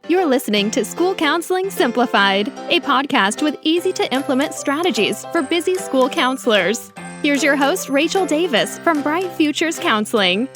You're listening to School Counseling Simplified, a podcast with easy-to-implement strategies for busy school counselors. Here's your host, Rachel Davis from Bright Futures Counseling.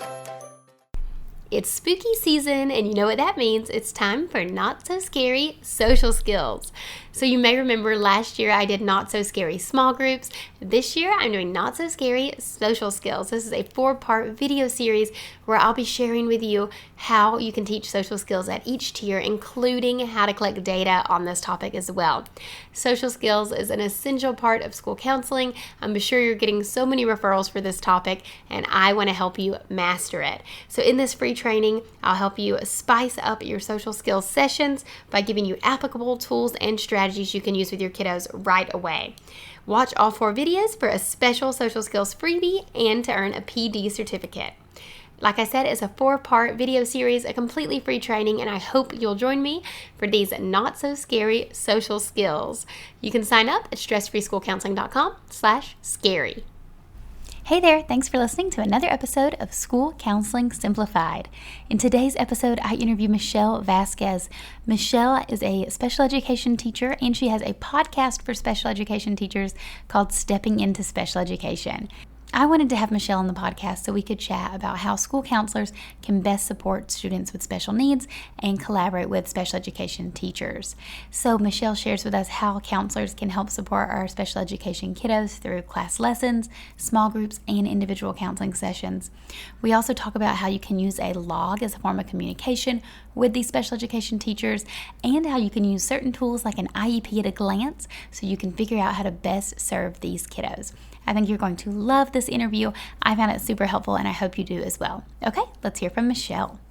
It's spooky season, and you know what that means. It's time for Not So Scary Social Skills. So you may remember last year I did Not So Scary Small Groups. This year I'm doing Not So Scary Social Skills. This is a 4-part video series where I'll be sharing with you how you can teach social skills at each tier, including how to collect data on this topic as well. Social skills is an essential part of school counseling. I'm sure you're getting so many referrals for this topic, and I want to help you master it. So in this free training, I'll help you spice up your social skills sessions by giving you applicable tools and strategies you can use with your kiddos right away. Watch all 4 videos for a special social skills freebie and to earn a PD certificate. Like I said, it's a 4-part video series, a completely free training, and I hope you'll join me for these not so scary social skills. You can sign up at stressfreeschoolcounseling.com/scary. Hey there, thanks for listening to another episode of School Counseling Simplified. In today's episode, I interview Michelle Vazquez. Michelle is a special education teacher, and she has a podcast for special education teachers called Stepping Into Special Education. I wanted to have Michelle on the podcast so we could chat about how school counselors can best support students with special needs and collaborate with special education teachers. So Michelle shares with us how counselors can help support our special education kiddos through class lessons, small groups, and individual counseling sessions. We also talk about how you can use a log as a form of communication with these special education teachers, and how you can use certain tools like an IEP at a glance so you can figure out how to best serve these kiddos. I think you're going to love this interview. I found it super helpful, and I hope you do as well. Okay, let's hear from Michelle.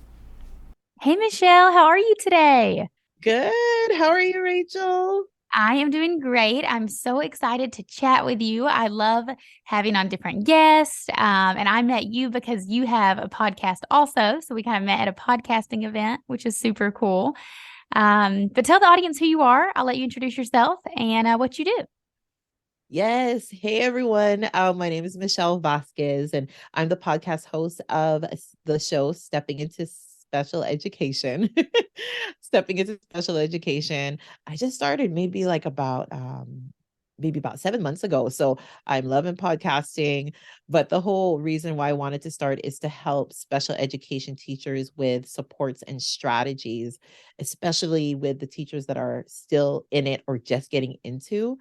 Hey, Michelle, how are you today? Good. How are you, Rachel? I am doing great. I'm so excited to chat with you. I love having on different guests, and I met you because you have a podcast also. So we kind of met at a podcasting event, which is super cool. But tell the audience who you are. I'll let you introduce yourself and what you do. Yes. Hey, everyone. My name is Michelle Vazquez, and I'm the podcast host of the show Stepping Into Special Education. Stepping Into Special Education. I just started maybe about 7 months ago. So I'm loving podcasting. But the whole reason why I wanted to start is to help special education teachers with supports and strategies, especially with the teachers that are still in it or just getting into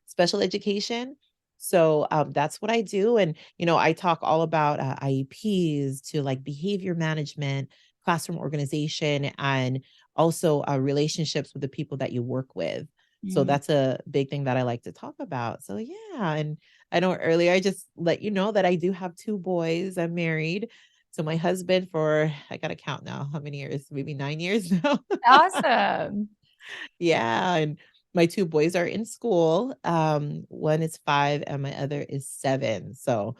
special education. So that's what I do. And, I talk all about IEPs to behavior management, classroom organization, and also relationships with the people that you work with. So that's a big thing that I like to talk about. So yeah. And I know earlier I just let you know that I do have 2 boys. I'm married to my husband for, I got to count now, how many years? Maybe 9 years now. Awesome. Yeah. And my 2 boys are in school. One is 5 and my other is 7. So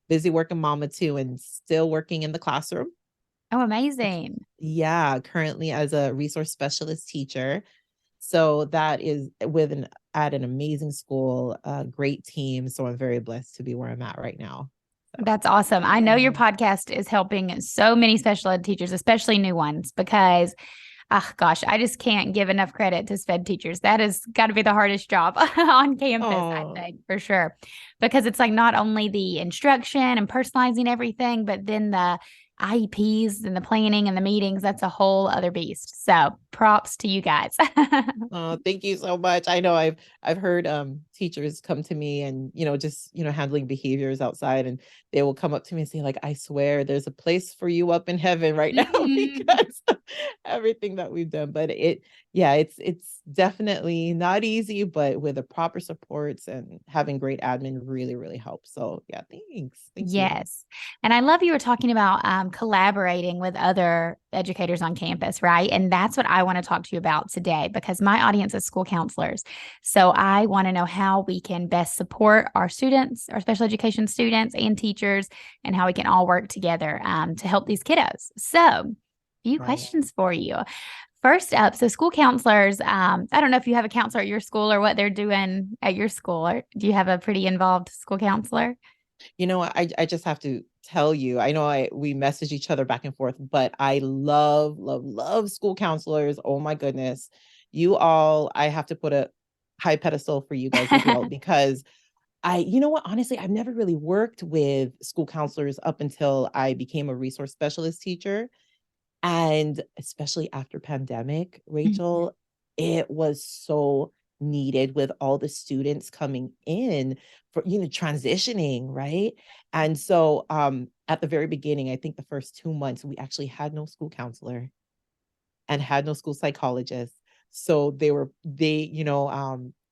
busy working mama too, and still working in the classroom. Oh, amazing. Yeah. Currently as a resource specialist teacher. So that is at an amazing school, a great team. So I'm very blessed to be where I'm at right now. So. That's awesome. I know your podcast is helping so many special ed teachers, especially new ones, because I just can't give enough credit to SPED teachers. That has got to be the hardest job on campus, I think, for sure. Because it's not only the instruction and personalizing everything, but then the IEPs and the planning and the meetings, that's a whole other beast. So props to you guys. Oh, thank you so much. I know I've heard teachers come to me and, handling behaviors outside, and they will come up to me and say I swear there's a place for you up in heaven right now because of everything that we've done. But it's definitely not easy, but with the proper supports and having great admin really, really helps. So yeah, thanks. Thank you. Yes. And I love you were talking about collaborating with other educators on campus, right? And that's what I want to talk to you about today, because my audience is school counselors. So I want to know how we can best support our students, our special education students and teachers, and how we can all work together to help these kiddos. So a few questions for you. First up, so school counselors, I don't know if you have a counselor at your school or what they're doing at your school. Or do you have a pretty involved school counselor? I just have to tell you, I know we message each other back and forth, but I love school counselors. Oh my goodness. You all, I have to put a high pedestal for you guys as well, because you know what, honestly, I've never really worked with school counselors up until I became a resource specialist teacher. And especially after pandemic, Mhm. Rachel, it was so needed with all the students coming in for, transitioning, right? And so at the very beginning, I think the first 2 months, we actually had no school counselor and had no school psychologist. So they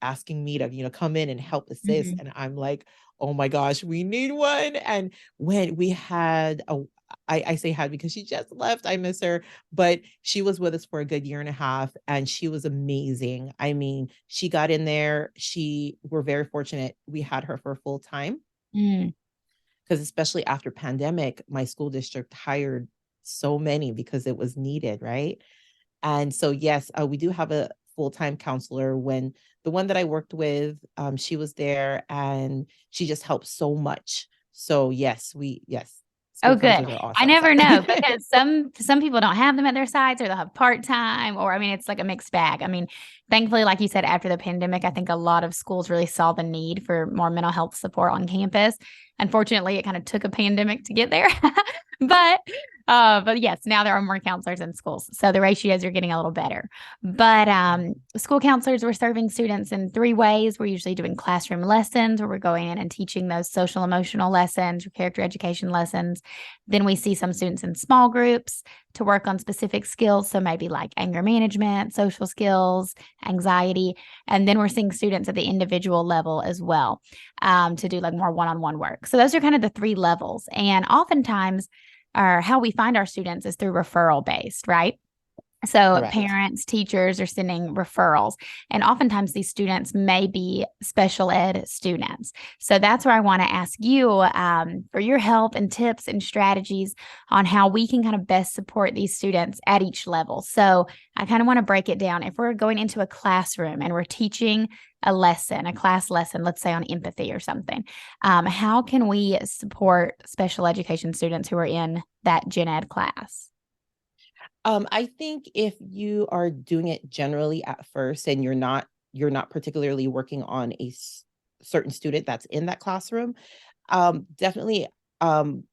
asking me to, come in and help assist. Mhm. And I'm like, oh my gosh, we need one. And when we had I say had because she just left. I miss her, but she was with us for a good year and a half and she was amazing. I mean, she got in there. We're very fortunate we had her for full time, Mm. because especially after pandemic, my school district hired so many because it was needed, right? And so, yes, we do have a full-time counselor. When the one that I worked with, she was there and she just helped so much. So yes, Oh, school good. counselors are I awesome. never know because some people don't have them at their sites or they'll have part-time or I mean it's like a mixed bag. I mean, thankfully, like you said, after the pandemic, I think a lot of schools really saw the need for more mental health support on campus. Unfortunately, it kind of took a pandemic to get there. But but yes, now there are more counselors in schools. So the ratios are getting a little better. But school counselors, we're serving students in three ways. We're usually doing classroom lessons where we're going in and teaching those social emotional lessons or character education lessons. Then we see some students in small groups to work on specific skills. So maybe like anger management, social skills, anxiety. And then we're seeing students at the individual level as well to do like more one-on-one work. So those are kind of the three levels. And oftentimes, how we find our students is through referral based, right? So Correct. parents, teachers are sending referrals, and oftentimes these students may be special ed students. So that's where I want to ask you for your help and tips and strategies on how we can kind of best support these students at each level. So I kind of want to break it down. If we're going into a classroom and we're teaching a lesson, a class lesson, let's say on empathy or something, how can we support special education students who are in that gen ed class? I think if you are doing it generally at first and you're not particularly working on certain student that's in that classroom, definitely um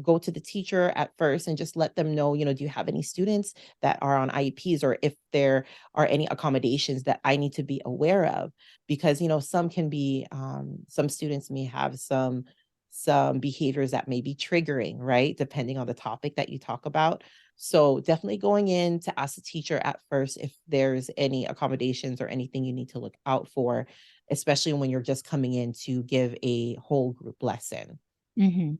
go to the teacher at first and just let them know, do you have any students that are on IEPs, or if there are any accommodations that I need to be aware of, because some students may have some behaviors that may be triggering, right? Depending on the topic that you talk about. So definitely going in to ask the teacher at first if there's any accommodations or anything you need to look out for, especially when you're just coming in to give a whole group lesson. Mm-hmm.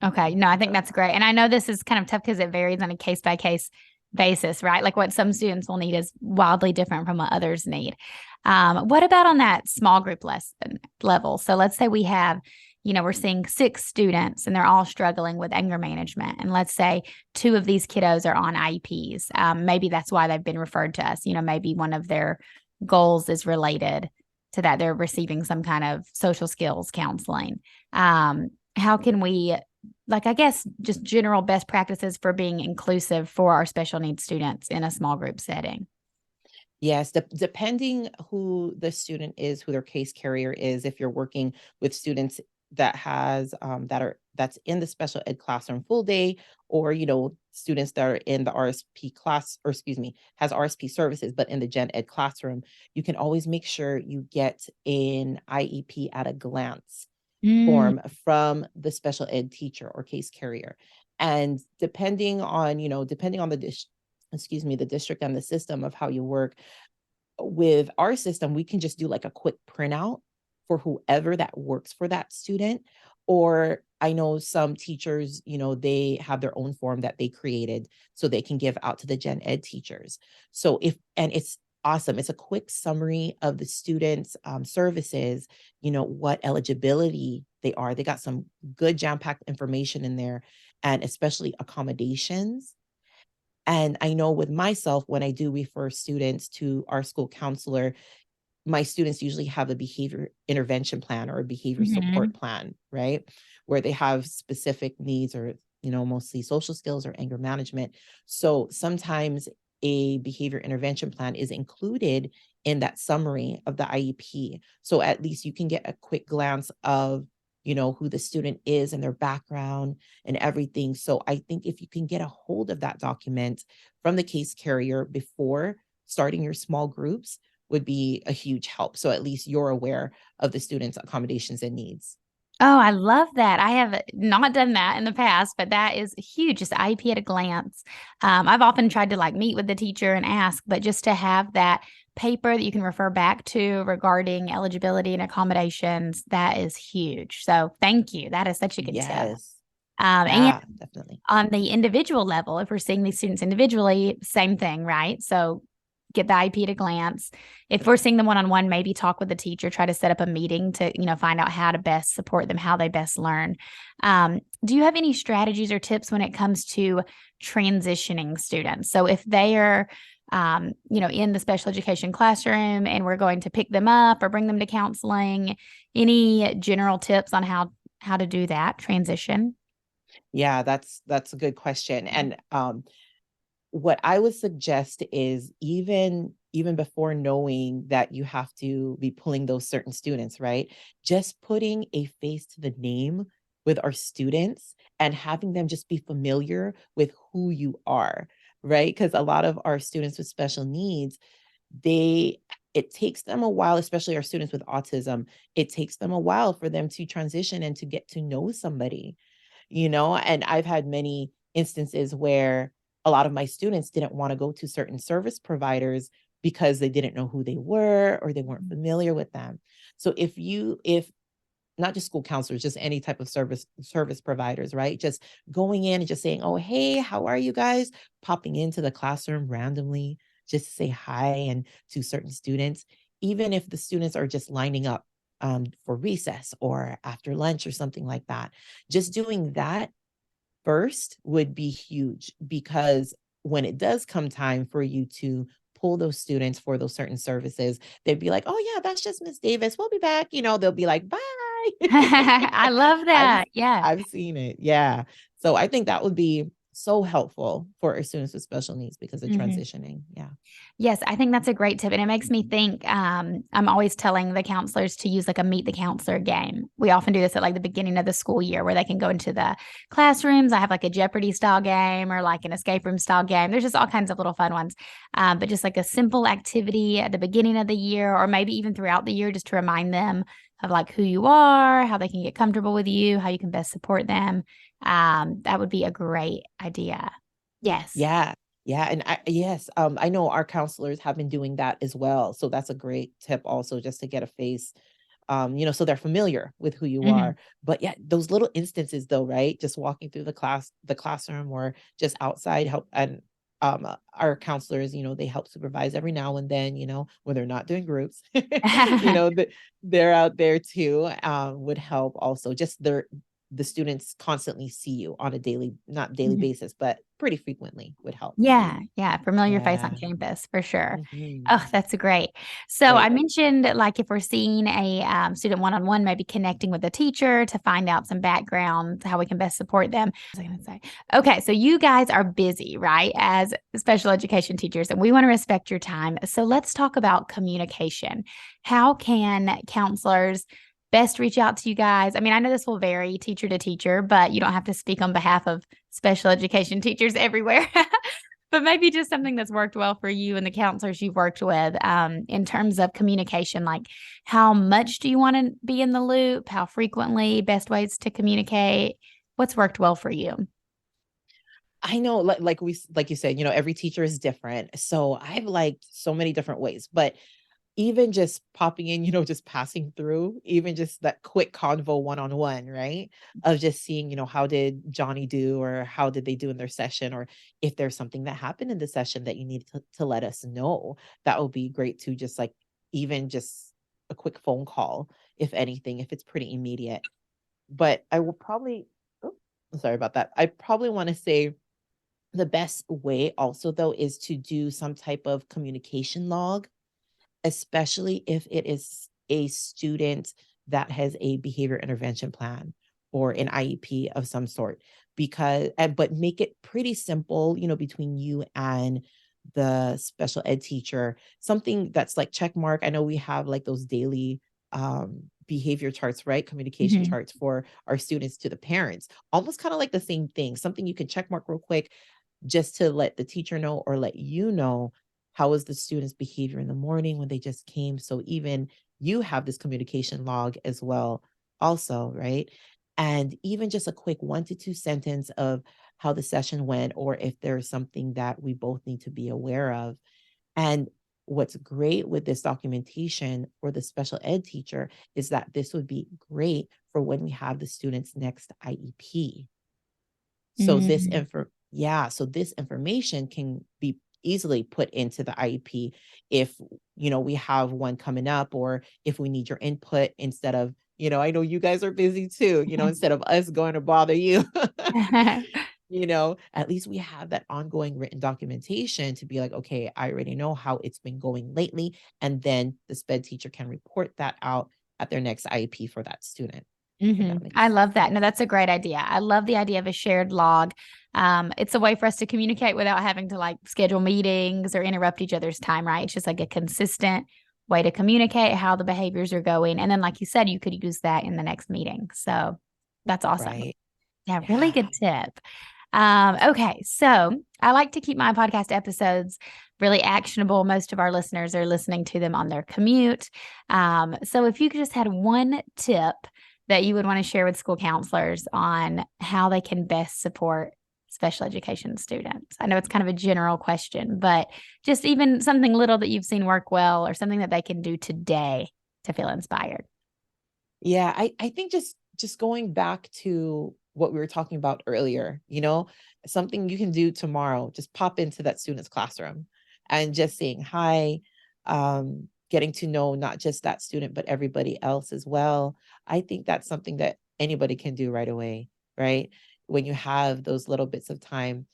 Okay. No, I think that's great. And I know this is kind of tough because it varies on a case by case basis, right? Like what some students will need is wildly different from what others need. What about on that small group lesson level? So let's say we have, we're seeing 6 students and they're all struggling with anger management. And let's say 2 of these kiddos are on IEPs. Maybe that's why they've been referred to us. Maybe one of their goals is related to that. They're receiving some kind of social skills counseling. How can we, like, I guess, just general best practices for being inclusive for our special needs students in a small group setting? Yes, depending who the student is, who their case carrier is, if you're working with students that's in the special ed classroom full day, or students that are in the RSP class, or excuse me, has RSP services, but in the gen ed classroom, you can always make sure you get an IEP at a glance Mm, form from the special ed teacher or case carrier. And depending on the district and the system of how you work with our system, we can just do like a quick printout for whoever that works for that student. Or I know some teachers, they have their own form that they created so they can give out to the gen ed teachers. And it's awesome. It's a quick summary of the students' services, what eligibility they are. They got some good jam-packed information in there, and especially accommodations. And I know with myself, when I do refer students to our school counselor, my students usually have a behavior intervention plan or a behavior mhm. support plan, right? where they have specific needs or, mostly social skills or anger management. So sometimes a behavior intervention plan is included in that summary of the IEP. So at least you can get a quick glance of, who the student is and their background and everything. So I think if you can get a hold of that document from the case carrier before starting your small groups would be a huge help. So at least you're aware of the students' accommodations and needs. Oh, I love that. I have not done that in the past, but that is huge. Just IEP at a glance. I've often tried to like meet with the teacher and ask, but just to have that paper that you can refer back to regarding eligibility and accommodations, that is huge. So thank you. That is such a good tip. Yes. And Yeah, definitely. on the individual level, if we're seeing these students individually, same thing, right? So get the IEP at a glance. If we're seeing them one-on-one, maybe talk with the teacher, try to set up a meeting to, find out how to best support them, how they best learn. Do you have any strategies or tips when it comes to transitioning students? So if they are, in the special education classroom and we're going to pick them up or bring them to counseling, any general tips on how to do that transition? Yeah, that's a good question. And what I would suggest is even before knowing that you have to be pulling those certain students, right? Just putting a face to the name with our students and having them just be familiar with who you are, right? Because a lot of our students with special needs, it takes them a while, especially our students with autism, it takes them a while for them to transition and to get to know somebody, and I've had many instances where a lot of my students didn't want to go to certain service providers because they didn't know who they were or they weren't familiar with them. So if not just school counselors, just any type of service providers, right? Just going in and just saying, "Oh, hey, how are you guys?" Popping into the classroom randomly just to say hi and to certain students, even if the students are just lining up for recess or after lunch or something like that. Just doing that first would be huge, because when it does come time for you to pull those students for those certain services, they'd be like, "Oh yeah, that's just Miss Davis. We'll be back." They'll be like, "Bye." I love I've that. Yeah. I've seen it. Yeah. So I think that would be so helpful for our students with special needs because of transitioning. Yeah. Yes, I think that's a great tip. And it makes me think, I'm always telling the counselors to use like a meet the counselor game. We often do this at like the beginning of the school year where they can go into the classrooms. I have like a Jeopardy style game or like an escape room style game. There's just all kinds of little fun ones. But just like a simple activity at the beginning of the year, or maybe even throughout the year, just to remind them of like who you are, how they can get comfortable with you, how you can best support them. That would be a great idea. Yes. Yeah. Yeah. And I know our counselors have been doing that as well. So that's a great tip also, just to get a face, so they're familiar with who you Mhm. are. But yeah, those little instances though, right? Just walking through the classroom or just outside help. And our counselors, they help supervise every now and then, when they're not doing groups, they're out there too, would help also. Just the students constantly see you on a not daily Mhm. basis, but pretty frequently would help. Yeah, yeah, familiar face on Yeah. campus for sure. Mhm. Oh, that's great. So I Right. mentioned like if we're seeing a student one-on-one, maybe connecting with a teacher to find out some background, how we can best support them. What was I going to say? Okay, so you guys are busy, right, as special education teachers, and we want to respect your time. So let's talk about communication. How can counselors best reach out to you guys? I mean, I know this will vary teacher to teacher, but you don't have to speak on behalf of special education teachers everywhere. But maybe just something that's worked well for you and the counselors you've worked with, in terms of communication. Like, how much do you want to be in the loop? How frequently? Best ways to communicate? What's worked well for you? I know, like you said, every teacher is different. So I've liked so many different ways, but even just popping in, just passing through, even just that quick convo one-on-one, right? Of just seeing, how did Johnny do, or how did they do in their session, or if there's something that happened in the session that you need to let us know, that would be great too. Just like even just a quick phone call, if anything, if it's pretty immediate. But I will probably, oh, sorry about that. I probably want to say the best way also though is to do some type of communication log, especially if it is a student that has a behavior intervention plan, or an IEP of some sort, but make it pretty simple, between you and the special ed teacher, something that's like check mark. I know we have like those daily behavior charts, right? Communication Mhm. charts for our students to the parents, almost kind of like the same thing, something you can check mark real quick just to let the teacher know or let you know how was the student's behavior in the morning when they just came. So even you have this communication log as well, also, right? And even just a quick 1 to 2 sentence of how the session went, or if there's something that we both need to be aware of. And what's great with this documentation for the special ed teacher is that this would be great for when we have the student's next IEP. So Mm. so this information can be easily put into the IEP if, we have one coming up, or if we need your input instead of, I know you guys are busy too, instead of us going to bother you. At least we have that ongoing written documentation to be like, okay, I already know how it's been going lately. And then the SPED teacher can report that out at their next IEP for that student. If that makes I sense. love that. No, that's a great idea. I love the idea of a shared log. It's a way for us to communicate without having to like schedule meetings or interrupt each other's time, right? It's just like a consistent way to communicate how the behaviors are going. And then, like you said, you could use that in the next meeting. So that's awesome. Right. Yeah, really Yeah. good tip. Okay, so I like to keep my podcast episodes really actionable. Most of our listeners are listening to them on their commute. So if you could just had one tip that you would want to share with school counselors on how they can best support special education students. I know it's kind of a general question, but just even something little that you've seen work well, or something that they can do today to feel inspired. Yeah, I think just going back to what we were talking about earlier, something you can do tomorrow, just pop into that student's classroom and just saying hi, getting to know not just that student, but everybody else as well. I think that's something that anybody can do right away, right? When you have those little bits of time,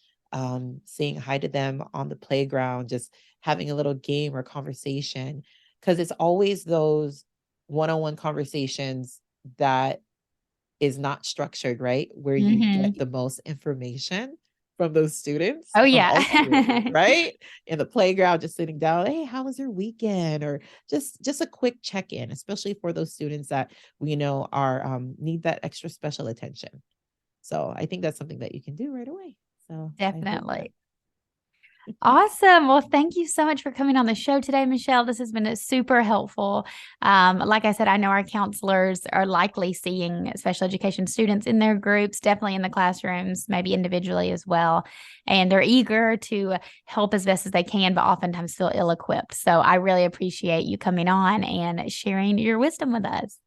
saying hi to them on the playground, just having a little game or conversation, because it's always those one-on-one conversations that is not structured, right? Where you Mm-hmm. get the most information from those students, Oh, from all students, yeah. right? In the playground, just sitting down, hey, how was your weekend? Or just a quick check-in, especially for those students that we know are need that extra special attention. So I think that's something that you can do right away. So I hope that. Definitely. Awesome. Well, thank you so much for coming on the show today, Michelle. This has been super helpful. Like I said, I know our counselors are likely seeing special education students in their groups, definitely in the classrooms, maybe individually as well. And they're eager to help as best as they can, but oftentimes feel ill-equipped. So I really appreciate you coming on and sharing your wisdom with us.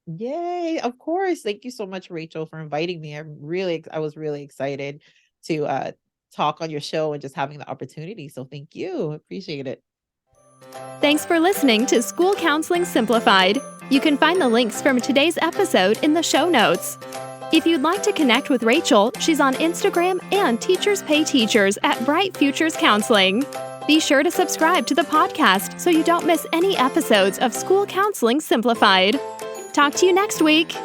Yay, of course. Thank you so much, Rachel, for inviting me. I was really excited to talk on your show and just having the opportunity. So thank you. Appreciate it. Thanks for listening to School Counseling Simplified. You can find the links from today's episode in the show notes. If you'd like to connect with Rachel, she's on Instagram and Teachers Pay Teachers at Bright Futures Counseling. Be sure to subscribe to the podcast so you don't miss any episodes of School Counseling Simplified. Talk to you next week.